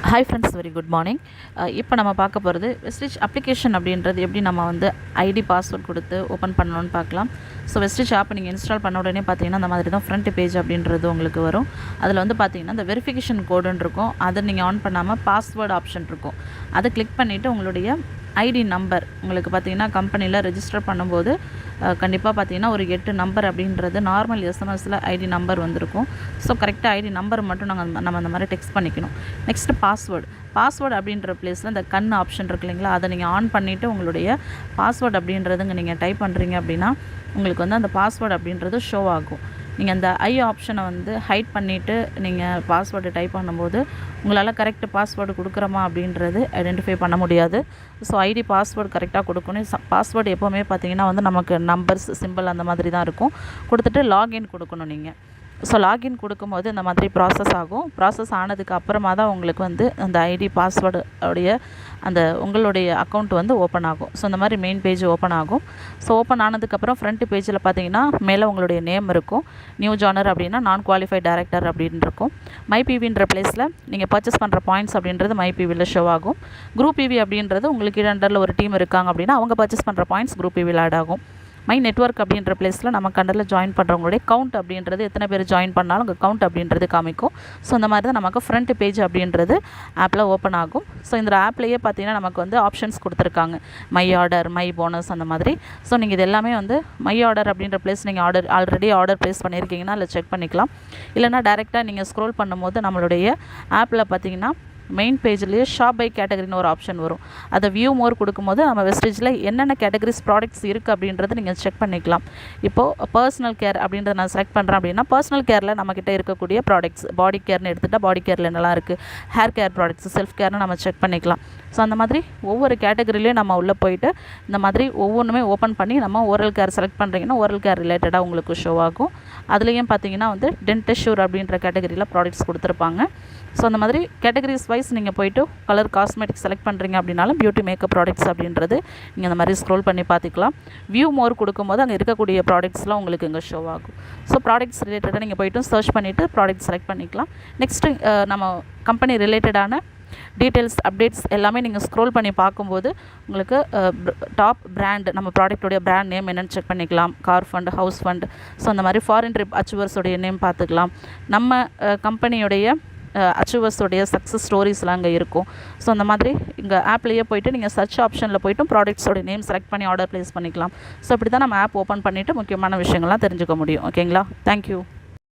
Hi friends, very good morning. இப்போ நம்ம பார்க்க போகிறது வெஸ்டிஜ் அப்ளிகேஷன் அப்படின்றது எப்படி நம்ம வந்து ஐடி பாஸ்வேர்ட் கொடுத்து ஓப்பன் பண்ணணும்னு பார்க்கலாம். ஸோ வெஸ்டிஜ் ஆப் நீங்கள் இன்ஸ்டால் பண்ண உடனே பார்த்தீங்கன்னா அந்த மாதிரி தான் ஃப்ரண்ட் பேஜ் அப்படின்றது உங்களுக்கு வரும். அதில் வந்து பார்த்தீங்கன்னா இந்த வெரிஃபிகேஷன் கோடுன்னு இருக்கும், அதை நீங்கள் ஆன் பண்ணாமல் பாஸ்வேர்டு ஆப்ஷன் இருக்கும், அதை கிளிக் பண்ணிவிட்டு உங்களுடைய ஐடி நம்பர் உங்களுக்கு பார்த்தீங்கன்னா கம்பெனியில் ரெஜிஸ்டர் பண்ணும்போது கண்டிப்பாக பார்த்தீங்கன்னா ஒரு 8 நம்பர் அப்படின்றது நார்மல் எஸ்எம்எஸில் ஐடி நம்பர் வந்திருக்கும். ஸோ கரெக்டாக ஐடி நம்பர் மட்டும் நம்ம அந்த மாதிரி டெக்ஸ்ட் பண்ணிக்கணும். நெக்ஸ்ட்டு பாஸ்வேர்டு அப்படின்ற பிளேஸில் இந்த கண் ஆப்ஷன் இருக்கு இல்லைங்களா, அதை நீங்கள் ஆன் பண்ணிவிட்டு உங்களுடைய பாஸ்வேர்டு அப்படின்றதுங்க நீங்கள் டைப் பண்ணுறீங்க அப்படின்னா உங்களுக்கு வந்து அந்த பாஸ்வேர்டு அப்படின்றது ஷோ ஆகும். நீங்கள் அந்த ஐ ஆப்ஷனை வந்து ஹைட் பண்ணிவிட்டு நீங்கள் பாஸ்வேர்டு டைப் பண்ணும்போது உங்களால் கரெக்ட் பாஸ்வேர்டு கொடுக்குறோமா அப்படின்றது ஐடென்டிஃபை பண்ண முடியாது. ஸோ ஐடி பாஸ்வேர்டு கரெக்டாக கொடுக்கணும். பாஸ்வேர்டு எப்போவுமே பார்த்தீங்கன்னா வந்து நமக்கு நம்பர்ஸ் சிம்பிள் அந்த மாதிரி தான் இருக்கும். கொடுத்துட்டு லாகின் கொடுக்கணும் நீங்கள். ஸோ லாகின் கொடுக்கும்போது இந்த மாதிரி ப்ராசஸ் ஆகும். ப்ராசஸ் ஆனதுக்கு அப்புறமா தான் உங்களுக்கு வந்து அந்த ஐடி பாஸ்வேர்டு உடைய அந்த உங்களுடைய அக்கௌண்ட் வந்து ஓப்பன் ஆகும். ஸோ இந்த மாதிரி மெயின் பேஜ் ஓப்பன் ஆகும். ஸோ ஓப்பன் ஆனதுக்கப்புறம் ஃப்ரண்ட் பேஜில் பார்த்தீங்கன்னா மேலே உங்களுடைய நேம் இருக்கும். நியூ ஜானர் அப்படின்னா நான் குவாலிஃபைட் டைரக்டர் அப்படின்னு இருக்கும். மை பிவின்ற பிளேஸில் நீங்கள் பர்ச்சேஸ் பண்ணுற பாயிண்ட்ஸ் அப்படின்றது மை பிவியில் ஷோ ஆகும். குரூப் பிவி அப்படின்றது உங்களுக்கு அண்டரில் ஒரு டீம் இருக்காங்க அப்படின்னா அவங்க பர்ச்சேஸ் பண்ணுற பாயிண்ட்ஸ் குரூப் பிவியில் ஆட் ஆகும். மை நெட்வொர்க் அப்படின்ற பிளேஸில் நமக்கு அண்டரில் ஜாயின் பண்ணுறவங்களுடைய கவுண்ட் அப்படின்றது எத்தனை பேர் ஜாயின் பண்ணாலும் உங்கள் கவுண்ட் அப்படின்றது காமிக்கும். ஸோ இந்த மாதிரி தான் நமக்கு ஃப்ரண்ட் பேஜ் அப்படின்றது ஆப்பில் ஓப்பன் ஆகும். ஸோ இந்த ஆப்லேயே பார்த்தீங்கன்னா நமக்கு வந்து ஆப்ஷன்ஸ் கொடுத்துருக்காங்க, மை ஆர்டர், மை போனஸ் அந்த மாதிரி. ஸோ நீங்கள் இது எல்லாமே வந்து மை ஆர்டர் அப்படின்ற பிளேஸ் நீங்கள் ஆல்ரெடி ஆர்டர் ப்ளேஸ் பண்ணியிருக்கீங்கன்னா அதில் செக் பண்ணிக்கலாம். இல்லைனா டேரெக்டாக நீங்கள் ஸ்க்ரோல் பண்ணும்போது நம்மளுடைய ஆப்பில் பார்த்தீங்கன்னா மெயின் பேஜ்லேயே ஷாப் பை கேட்டகரின்னு ஒரு ஆப்ஷன் வரும். அதை வியூ மோர் கொடுக்கும்போது நம்ம வெஸ்டேஜில் என்னென்ன கேட்டகரிஸ் ப்ராடக்ட்ஸ் இருக்குது அப்படின்றத நீங்கள் செக் பண்ணிக்கலாம். இப்போது பர்சனல் கேர் அப்படின்றத நான் செலக்ட் பண்ணுறேன் அப்படின்னா பர்சனல் கேரில் நம்மக்கிட்ட இருக்கக்கூடிய ப்ராடக்ட்ஸ், பாடி கேர்னு எடுத்துகிட்டா பாடி கேரில் என்னெல்லாம் இருக்குது, ஹேர் கேர் ப்ராடக்ட்ஸ், செல்ஃப் கேர்னு நம்ம செக் பண்ணிக்கலாம். ஸோ அந்த மாதிரி ஒவ்வொரு கேட்டகரிலையும் நம்ம உள்ளே போயிட்டு இந்த மாதிரி ஒவ்வொன்றுமே ஓப்பன் பண்ணி நம்ம ஓரல் கேர் செலக்ட் பண்ணுறீங்கன்னா ஓரல் கேர் ரிலேட்டடாக உங்களுக்கு ஷோ ஆகும். அதுலேயும் பார்த்தீங்கன்னா வந்து டென்டெஷ்யூர் அப்படின்ற கேட்டகரியில் ப்ராடக்ட்ஸ் கொடுத்துருப்பாங்க. ஸோ அந்த மாதிரி கேட்டகரிஸ் வைஸ் நீங்கள் போய்ட்டு கலர் காஸ்மெட்டிக்ஸ் செலக்ட் பண்ணுறீங்க அப்படின்னாலும் பியூட்டி மேக்கப் ப்ராடக்ட்ஸ் அப்படின்றது நீங்கள் அந்த மாதிரி ஸ்க்ரோல் பண்ணி பார்த்துக்கலாம். வியூ மோர் கொடுக்கும்போது அங்கே இருக்கக்கூடிய ப்ராடக்ட்ஸ்லாம் உங்களுக்கு இங்கே ஷோ ஆகும். ஸோ ப்ராடக்ட்ஸ் ரிலேட்டடாக நீங்கள் போய்ட்டு சர்ச் பண்ணிவிட்டு ப்ராடக்ட் செலக்ட் பண்ணிக்கலாம். நெக்ஸ்ட்டு நம்ம கம்பெனி ரிலேட்டடான டீட்டெயில்ஸ் அப்டேட்ஸ் எல்லாமே நீங்கள் ஸ்க்ரோல் பண்ணி பார்க்கும்போது உங்களுக்கு டாப் பிராண்ட், நம்ம ப்ராடக்டோடைய பிராண்ட் நேம் என்னென்னு செக் பண்ணிக்கலாம். Car fund, house fund, so அந்த மாதிரி ஃபாரின் ட்ரிப் அச்சீவர்ஸோடைய நேம் பார்த்துக்கலாம். நம்ம கம்பெனியுடைய அச்சீவர்ஸோடைய சக்ஸஸ் ஸ்டோரிஸ்லாம் அங்கே இருக்கும். ஸோ அந்த மாதிரி இங்கே ஆப்லேயே போய்ட்டு நீங்கள் சர்ச் ஆப்ஷனில் போய்ட்டு ப்ராடக்ட்ஸோட நேம் செலக்ட் பண்ணி ஆர்டர் ப்ளேஸ் பண்ணிக்கலாம். ஸோ இப்படி தான் நம்ம ஆப் ஓப்பன் பண்ணிவிட்டு முக்கியமான விஷயங்கள்லாம் தெரிஞ்சுக்க முடியும். ஓகேங்களா? தேங்க்யூ.